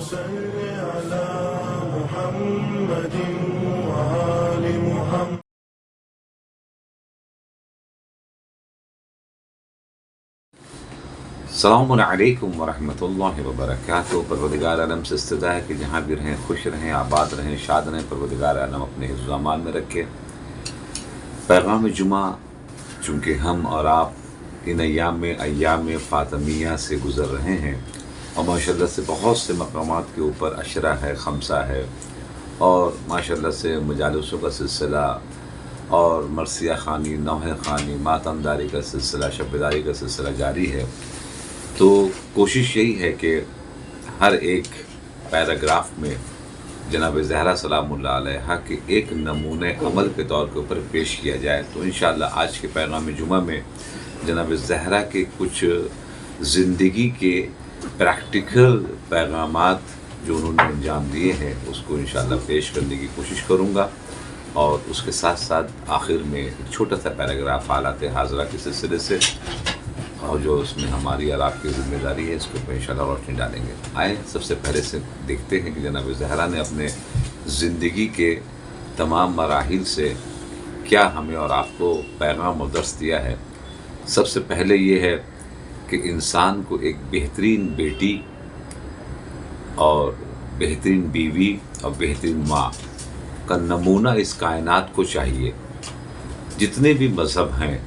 صل على محمد وآل محمد. السلام علیکم ورحمۃ اللہ وبرکاتہ. پروردگار عالم سے استدعا ہے کہ جہاں بھی رہیں خوش رہیں، آباد رہیں، شاد رہیں. پروردگار عالم اپنے حفظ و امان میں رکھے. پیغام جمعہ چونکہ ہم اور آپ ان ایام فاطمیہ سے گزر رہے ہیں، اور ماشاءاللہ سے بہت سے مقامات کے اوپر عشرہ ہے، خمسہ ہے، اور ماشاءاللہ سے مجالسوں کا سلسلہ اور مرثیہ خوانی، نوحہ خوانی، ماتم داری کا سلسلہ، شب داری کا سلسلہ جاری ہے. تو کوشش یہی ہے کہ ہر ایک پیراگراف میں جناب زہرا سلام اللہ علیہا کے ایک نمونہ عمل کے طور کے اوپر پیش کیا جائے. تو انشاءاللہ آج کے پیغام جمعہ میں جناب زہرا کے کچھ زندگی کے پریکٹیکل پیغامات جو انہوں نے انجام دیے ہیں اس کو انشاءاللہ پیش کرنے کی کوشش کروں گا، اور اس کے ساتھ ساتھ آخر میں ایک چھوٹا سا پیراگراف حالات حاضرہ کے سلسلے سے، اور جو اس میں ہماری اور آپ کی ذمہ داری ہے اس کے اوپر انشاءاللہ روشنی ڈالیں گے. آئیں سب سے پہلے سے دیکھتے ہیں کہ جناب زہرا نے اپنے زندگی کے تمام مراحل سے کیا ہمیں اور آپ کو پیغام و درس دیا ہے. سب سے پہلے یہ ہے کہ انسان کو ایک بہترین بیٹی اور بہترین بیوی اور بہترین ماں کا نمونہ اس کائنات کو چاہیے. جتنے بھی مذہب ہیں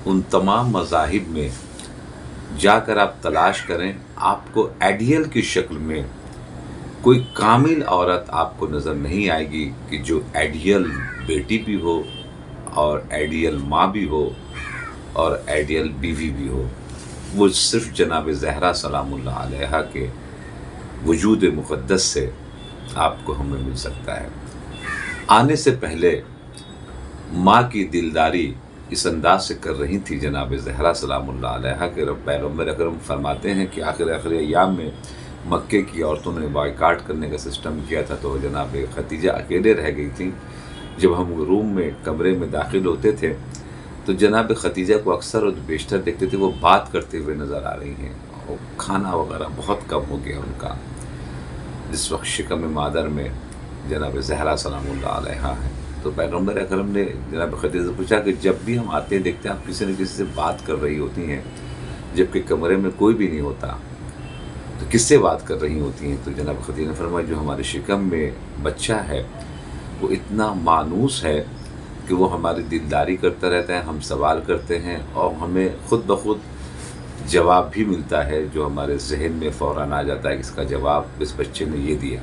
ان تمام مذاہب میں جا کر آپ تلاش کریں، آپ کو آئیڈیل کی شکل میں کوئی کامل عورت آپ کو نظر نہیں آئے گی کہ جو آئیڈیل بیٹی بھی ہو اور آئیڈیل ماں بھی ہو اور آئیڈیل بیوی بھی ہو. وہ صرف جناب زہرا سلام اللہ علیہا کے وجود مقدس سے آپ کو ہمیں مل سکتا ہے. آنے سے پہلے ماں کی دلداری اس انداز سے کر رہی تھی جناب زہرا سلام اللہ علیہا کے پیغمبر اکرم فرماتے ہیں کہ آخر ایام میں مکے کی عورتوں نے بائیکاٹ کرنے کا سسٹم کیا تھا، تو جناب خدیجہ اکیلے رہ گئی تھیں. جب ہم روم میں کمرے میں داخل ہوتے تھے تو جناب خدیجہ کو اکثر اور بیشتر دیکھتے تھے وہ بات کرتے ہوئے نظر آ رہی ہیں، اور کھانا وغیرہ بہت کم ہو گیا ان کا. جس وقت شکم مادر میں جناب زہرا سلام اللہ علیہا ہے، تو پیغمبر اکرم نے جناب خدیجہ سے پوچھا کہ جب بھی ہم آتے ہیں دیکھتے ہیں آپ کسی نہ کسی سے بات کر رہی ہوتی ہیں، جبکہ کمرے میں کوئی بھی نہیں ہوتا، تو کس سے بات کر رہی ہوتی ہیں؟ تو جناب خدیجہ نے فرمایا جو ہمارے شکم میں بچہ ہے وہ اتنا مانوس ہے کہ وہ ہماری دلداری کرتا رہتا ہے، ہم سوال کرتے ہیں اور ہمیں خود بخود جواب بھی ملتا ہے جو ہمارے ذہن میں فوراً آ جاتا ہے کہ اس کا جواب اس بچے نے یہ دیا.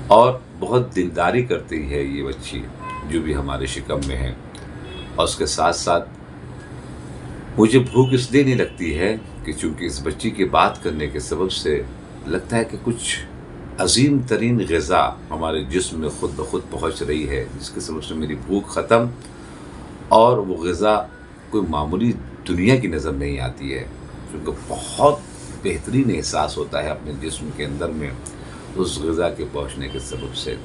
اور بہت دلداری کرتی ہے یہ بچی جو بھی ہمارے شکم میں ہے. اور اس کے ساتھ ساتھ مجھے بھوک اس لیے نہیں لگتی ہے کہ چونکہ اس بچی کی بات کرنے کے سبب سے لگتا ہے کہ کچھ عظیم ترین غذا ہمارے جسم میں خود بخود پہنچ رہی ہے، جس کے سبب سے میری بھوک ختم، اور وہ غذا کوئی معمولی دنیا کی نظر نہیں آتی ہے، کیونکہ بہت بہترین احساس ہوتا ہے اپنے جسم کے اندر میں اس غذا کے پہنچنے کے سبب سے.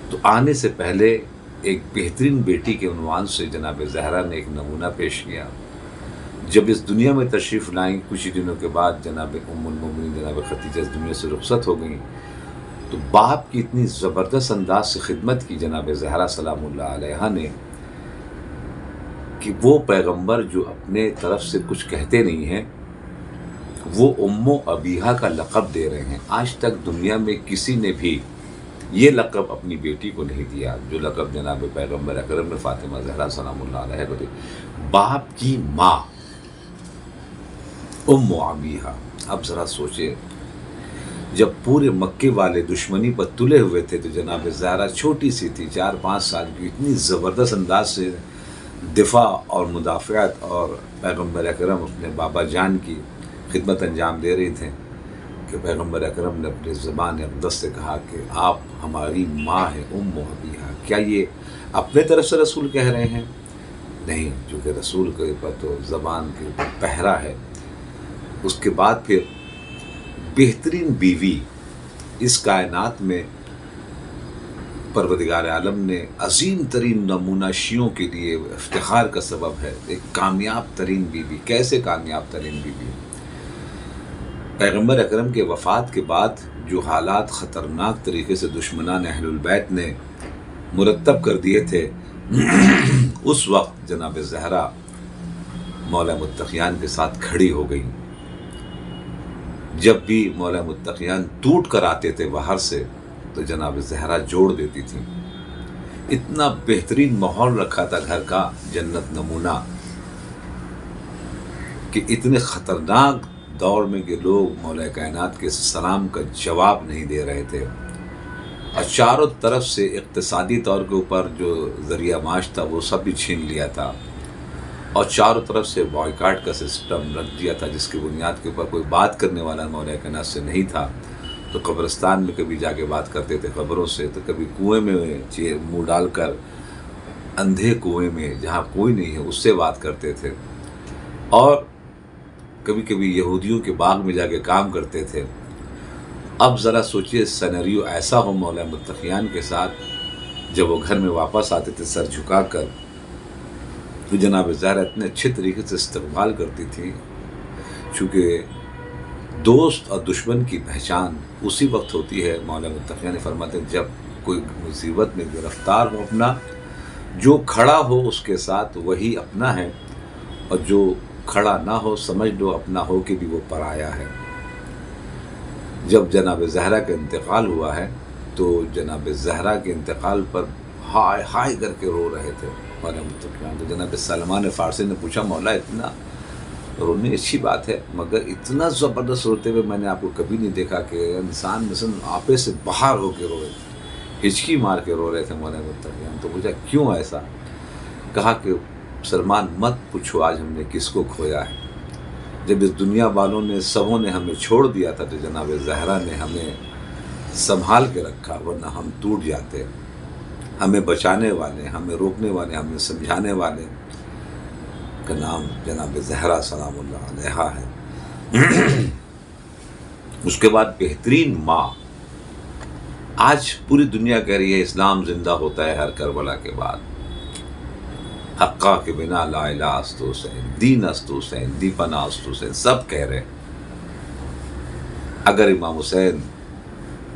تو آنے سے پہلے ایک بہترین بیٹی کے عنوان سے جناب زہرا نے ایک نمونہ پیش کیا. جب اس دنیا میں تشریف لائیں کچھ ہی دنوں کے بعد جناب ام المومنین جناب خدیجہ اس دنیا سے رخصت ہو گئیں، تو باپ کی اتنی زبردست انداز سے خدمت کی جناب زہرا سلام اللہ علیہا نے کہ وہ پیغمبر جو اپنے طرف سے کچھ کہتے نہیں ہیں وہ ام و ابیہا کا لقب دے رہے ہیں. آج تک دنیا میں کسی نے بھی یہ لقب اپنی بیٹی کو نہیں دیا جو لقب جناب پیغمبر اکرم نے فاطمہ زہرا سلام اللہ علیہا کو دی. باپ کی ماں ام و ابیہا. اب ذرا سوچے جب پورے مکے والے دشمنی پر تلے ہوئے تھے تو جناب زہرا چھوٹی سی تھی، 4-5 سال کی، اتنی زبردست انداز سے دفاع اور مدافعت اور پیغمبر اکرم اپنے بابا جان کی خدمت انجام دے رہی تھے کہ پیغمبر اکرم نے اپنے زبان اقدس سے کہا کہ آپ ہماری ماں ہیں ام و ابیہا. کیا یہ اپنے طرف سے رسول کہہ رہے ہیں؟ نہیں، چونکہ رسول کے اوپر تو زبان کے اوپر پہرا ہے. اس کے بعد پھر بہترین بیوی اس کائنات میں پروردگار عالم نے عظیم ترین نمونہ شیعوں کے لیے افتخار کا سبب ہے. ایک کامیاب ترین بیوی. کیسے کامیاب ترین بیوی؟ پیغمبر اکرم کے وفات کے بعد جو حالات خطرناک طریقے سے دشمنان اہل البیت نے مرتب کر دیے تھے، اس وقت جناب زہرا مولا متقیان کے ساتھ کھڑی ہو گئی۔ جب بھی مولا متقیان ٹوٹ کر آتے تھے باہر سے تو جناب زہرا جوڑ دیتی تھی۔ اتنا بہترین ماحول رکھا تھا گھر کا، جنت نمونہ، کہ اتنے خطرناک دور میں کہ لوگ مولا کائنات کے سلام کا جواب نہیں دے رہے تھے، اور چاروں طرف سے اقتصادی طور کے اوپر جو ذریعہ معاش تھا وہ سب بھی چھین لیا تھا، اور چاروں طرف سے بائیکاٹ کا سسٹم رکھ دیا تھا، جس کی بنیاد کے اوپر کوئی بات کرنے والا مولا کائنات سے نہیں تھا۔ تو قبرستان میں کبھی جا کے بات کرتے تھے قبروں سے، تو کبھی کنویں میں منہ ڈال کر اندھے کنویں میں جہاں کوئی نہیں ہے اس سے بات کرتے تھے، اور کبھی کبھی یہودیوں کے باغ میں جا کے کام کرتے تھے۔ اب ذرا سوچئے سینریو ایسا ہو مولا متقیان کے ساتھ، جب وہ گھر میں واپس آتے تھے سر جھکا کر، تو جناب زہرا اتنے اچھے طریقے سے استقبال کرتی تھی، چونکہ دوست اور دشمن کی پہچان اسی وقت ہوتی ہے۔ مولا متقیان نے فرماتے ہیں جب کوئی مصیبت میں گرفتار ہو اپنا، جو کھڑا ہو اس کے ساتھ وہی اپنا ہے، اور جو کھڑا نہ ہو سمجھ لو اپنا ہو کہ بھی وہ پرایا ہے۔ جب جناب زہرا کا انتقال ہوا ہے تو جناب زہرا کے انتقال پر ہائے ہائے کر کے رو رہے تھے مولا متقیان۔ تو جناب سلمان فارسی نے پوچھا مولا اتنا رونے اچھی بات ہے، مگر اتنا زبردست روتے ہوئے میں نے آپ کو کبھی نہیں دیکھا کہ انسان مثلا آپے سے باہر ہو کے روئے، ہچکی مار کے رو رہے تھے مولا متقیان۔ تو پوچھا کیوں ایسا؟ کہا کہ سلمان مت پوچھو آج ہم نے کس کو کھویا ہے، جب اس دنیا والوں نے سبوں نے ہمیں چھوڑ دیا تھا تو جناب زہرا نے ہمیں سنبھال کے رکھا، ورنہ ہم ٹوٹ جاتے۔ ہمیں بچانے والے، ہمیں روکنے والے، ہمیں سمجھانے والے کا نام جناب زہرا سلام اللہ علیہا ہے۔ اس کے بعد بہترین ماں، آج پوری دنیا کہہ رہی ہے اسلام زندہ ہوتا ہے ہر کربلا کے بعد، حقا کے بنا لا الہ است حسین، دین است حسین، دیپنا است حسین، سب کہہ رہے۔ اگر امام حسین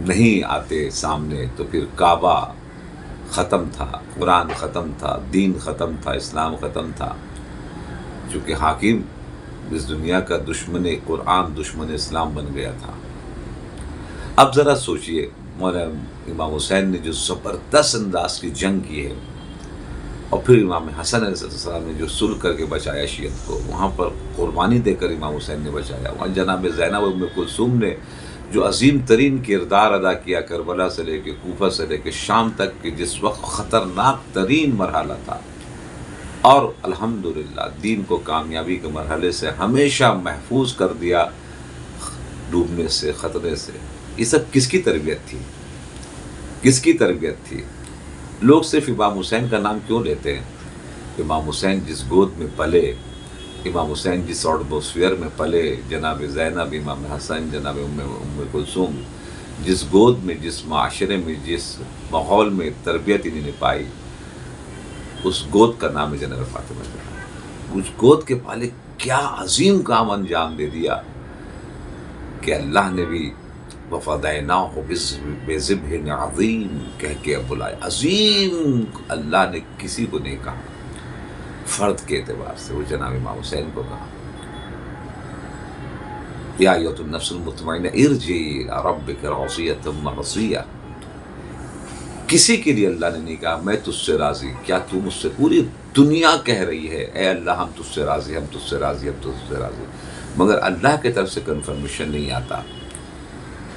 نہیں آتے سامنے تو پھر کعبہ ختم تھا، قرآن ختم تھا، دین ختم تھا، اسلام ختم تھا، چونکہ حاکم اس دنیا کا دشمن قرآن دشمن اسلام بن گیا تھا۔ اب ذرا سوچئے مولا امام حسین نے جو زبردست انداز کی جنگ کی ہے، اور پھر امام حسن علیہ السلام نے جو صلح کر کے بچایا شیعت کو، وہاں پر قربانی دے کر امام حسین نے بچایا، وہاں جناب زینب ام کلثوم نے جو عظیم ترین کردار ادا کیا کربلا سے لے کے کوفہ سے لے کے شام تک، کہ جس وقت خطرناک ترین مرحلہ تھا، اور الحمدللہ دین کو کامیابی کے مرحلے سے ہمیشہ محفوظ کر دیا ڈوبنے سے، خطرے سے۔ یہ سب کس کی تربیت تھی؟ کس کی تربیت تھی؟ لوگ صرف امام حسین کا نام کیوں لیتے ہیں؟ امام حسین جس گود میں پلے، امام حسین جس ایٹماسفیئر میں پلے، جناب زینب، امام حسن، جناب ام کلثوم جس گود میں، جس معاشرے میں، جس ماحول میں تربیت انہوں نے پائی، اس گود کا نام ہے جناب فاطمہ زہرا۔ اس گود کے پالے کیا عظیم کام انجام دے دیا کہ اللہ نے بھی وَفَدَيْنَاهُ بِذِبْحٍ عَظِيمٍ کہہ کے بلایا۔ عظیم اللہ نے کسی کو نہیں کہا، فرد کے اعتبار سے وہ جناب امام حسین کو کہا، یا ایھا النفس المطمئنہ ارجعی الی ربک راضیۃ مرضیہ۔ کسی کے لیے اللہ نے نہیں کہا میں تجھ سے راضی، کیا تو مجھ سے؟ پوری دنیا کہہ رہی ہے اے اللہ ہم تجھ سے راضی، ہم تجھ سے راضی، ہم تجھ سے راضی، مگر اللہ کی طرف سے کنفرمیشن نہیں آتا۔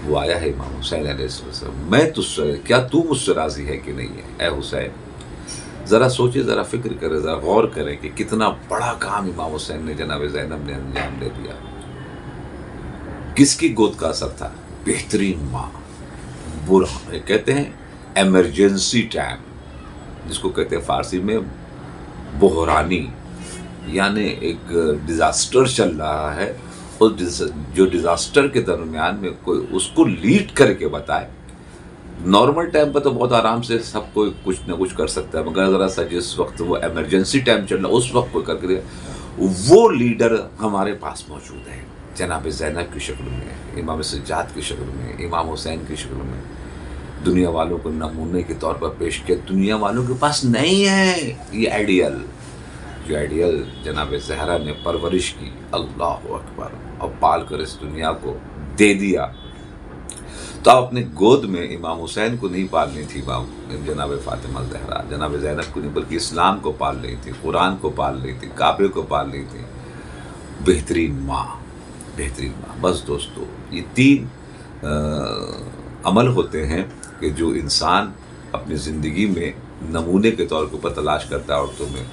وہ آیا ہے امام حسین علیہ السلام، میں تجھ سے، کیا تو مجھ سے راضی ہے کہ نہیں ہے اے حسین؟ ذرا سوچے، ذرا فکر کرے، ذرا غور کریں کہ کتنا بڑا کام امام حسین نے جناب زینب نے انجام دے دیا۔ کس کی گود کا اثر تھا؟ بہترین ماں، برہان کہتے ہیں ایمرجنسی ٹائم، جس کو کہتے ہیں فارسی میں بحرانی، یعنی ایک ڈیزاسٹر چل رہا ہے، جو ڈیزاسٹر کے درمیان میں کوئی اس کو لیڈ کر کے بتائے۔ نارمل ٹائم پہ تو بہت آرام سے سب کوئی کچھ نہ کچھ کر سکتا ہے، مگر ذرا سا جس وقت وہ ایمرجنسی ٹائم چل رہا ہے اس وقت کوئی کر کے وہ لیڈر ہمارے پاس موجود ہے۔ جناب زینب کی شکل میں، امام سجاد کی شکل میں، امام حسین کی شکل میں دنیا والوں کو نمونے کے طور پر پیش کیا۔ دنیا والوں کے پاس نہیں ہے یہ آئیڈیل، جو آئیڈیل جناب زہرا نے پرورش کی، اللہ اکبر، اور پال کر اس دنیا کو دے دیا۔ تو آپ اپنے گود میں امام حسین کو نہیں پالنی تھی جناب فاطمہ زہرا، جناب زینب کو نہیں، بلکہ اسلام کو پال رہی تھی، قرآن کو پال رہی تھی، کعبے کو پال رہی تھی۔ بہترین ماں، بہترین ماں۔ بس دوستو، یہ تین عمل ہوتے ہیں کہ جو انسان اپنی زندگی میں نمونے کے طور کے اوپر تلاش کرتا ہے عورتوں میں۔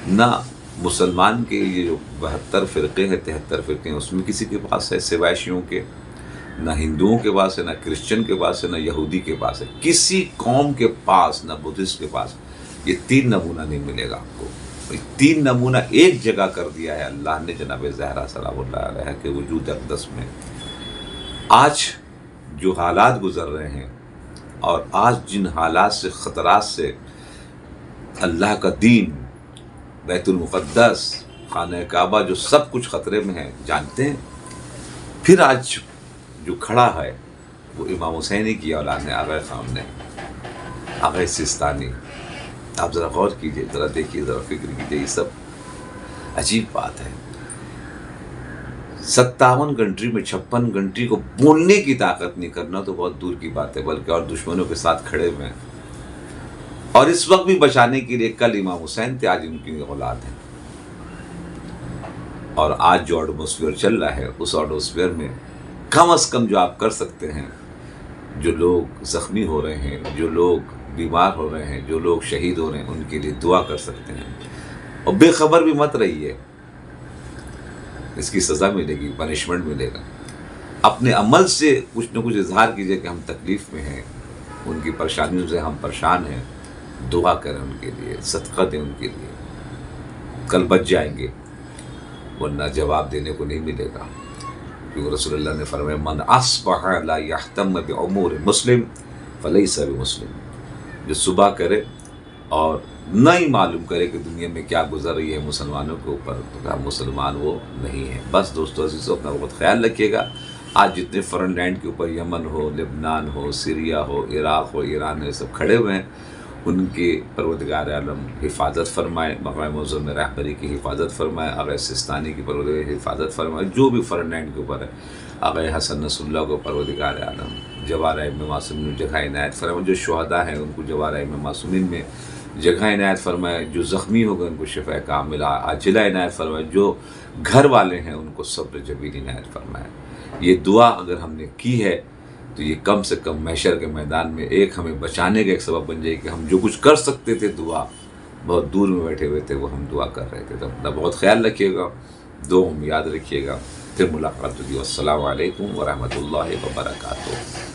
نہ مسلمان کے یہ جو 72 فرقے ہیں، 73 فرقے ہیں، اس میں کسی کے پاس ہے سوائے شیعوں کے، نہ ہندوؤں کے پاس ہے، نہ کرسچن کے پاس ہے، نہ یہودی کے پاس ہے، کسی قوم کے پاس، نہ بدھسٹ کے پاس یہ تین نمونہ نہیں ملے گا آپ کو۔ یہ تین نمونہ ایک جگہ کر دیا ہے اللہ نے جناب زہرا سلام اللہ علیہ کے وجود اقدس میں۔ آج جو حالات گزر رہے ہیں اور آج جن حالات سے، خطرات سے اللہ کا دین، بیت المقدس، خانہ کعبہ، جو سب کچھ خطرے میں ہے، جانتے ہیں؟ پھر آج جو کھڑا ہے وہ امام حسینی کی اولاد ہے، آغا خامنہ، آغا سستانی۔ آپ ذرا غور کیجئے، ذرا دیکھیے، ذرا فکر کیجئے، یہ سب عجیب بات ہے۔ 57 کنٹری میں 56 کنٹری کو بولنے کی طاقت نہیں کرنا تو بہت دور کی بات ہے، بلکہ اور دشمنوں کے ساتھ کھڑے ہوئے ہیں، اور اس وقت بھی بچانے کے لیے کل امام حسین تھے، آج ان کی اولاد ہیں۔ اور آج جو ایٹماسفیئر چل رہا ہے، اس ایٹماسفیئر میں کم از کم جو آپ کر سکتے ہیں، جو لوگ زخمی ہو رہے ہیں، جو لوگ بیمار ہو رہے ہیں، جو لوگ شہید ہو رہے ہیں، ان کے لیے دعا کر سکتے ہیں۔ اور بے خبر بھی مت رہیے، اس کی سزا ملے گی، پنشمنٹ ملے گا۔ اپنے عمل سے کچھ نہ کچھ اظہار کیجئے کہ ہم تکلیف میں ہیں، ان کی پریشانیوں سے ہم پریشان ہیں، دعا کریں ان کے لیے، صدقہ دیں ان کے لیے، کل بچ جائیں گے، ورنہ جواب دینے کو نہیں ملے گا۔ کیونکہ رسول اللہ نے فرمایا من اصبح لا یحتم بامور مسلم فلیس بمسلم، جو صبح کرے اور نہ ہی معلوم کرے کہ دنیا میں کیا گزر رہی ہے مسلمانوں کے اوپر، تو کہا مسلمان وہ نہیں ہے۔ بس دوستو عزیزو، اپنا بہت خیال رکھیے گا۔ آج جتنے فرنٹ لینڈ کے اوپر یمن ہو، لبنان ہو، سیریا ہو، عراق ہو، ایران ہو، سب کھڑے ہوئے ہیں، ان کے پروردگار عالم حفاظت فرمائے، مقام معظم میں رہبری کی حفاظت فرمائے، آغا سستانی کی پروردگار حفاظت فرمائے، جو بھی فرنٹ لینڈ کے اوپر ہے، آغا حسن نصر اللہ کو پروردگار عالم جوار ائمہ معصومین میں جگہ عنایت فرمائے، جو شہداء ہیں ان کو جوار ائمہ معصومین میں جگہ عنایت فرمائے، جو زخمی ہو گئے ان کو شفا کاملہ عاجلہ عنایت فرمائے، جو گھر والے ہیں ان کو صبر جمیل عنایت فرمائے۔ یہ دعا اگر ہم نے کی ہے تو یہ کم سے کم محشر کے میدان میں ایک ہمیں بچانے کا ایک سبب بن جائے کہ ہم جو کچھ کر سکتے تھے دعا، بہت دور میں بیٹھے ہوئے تھے، وہ ہم دعا کر رہے تھے۔ تو اپنا بہت خیال رکھیے گا، دعاؤں میں یاد رکھیے گا۔ پھر ملاقات ہوگی۔ السلام علیکم ورحمۃ اللہ وبرکاتہ۔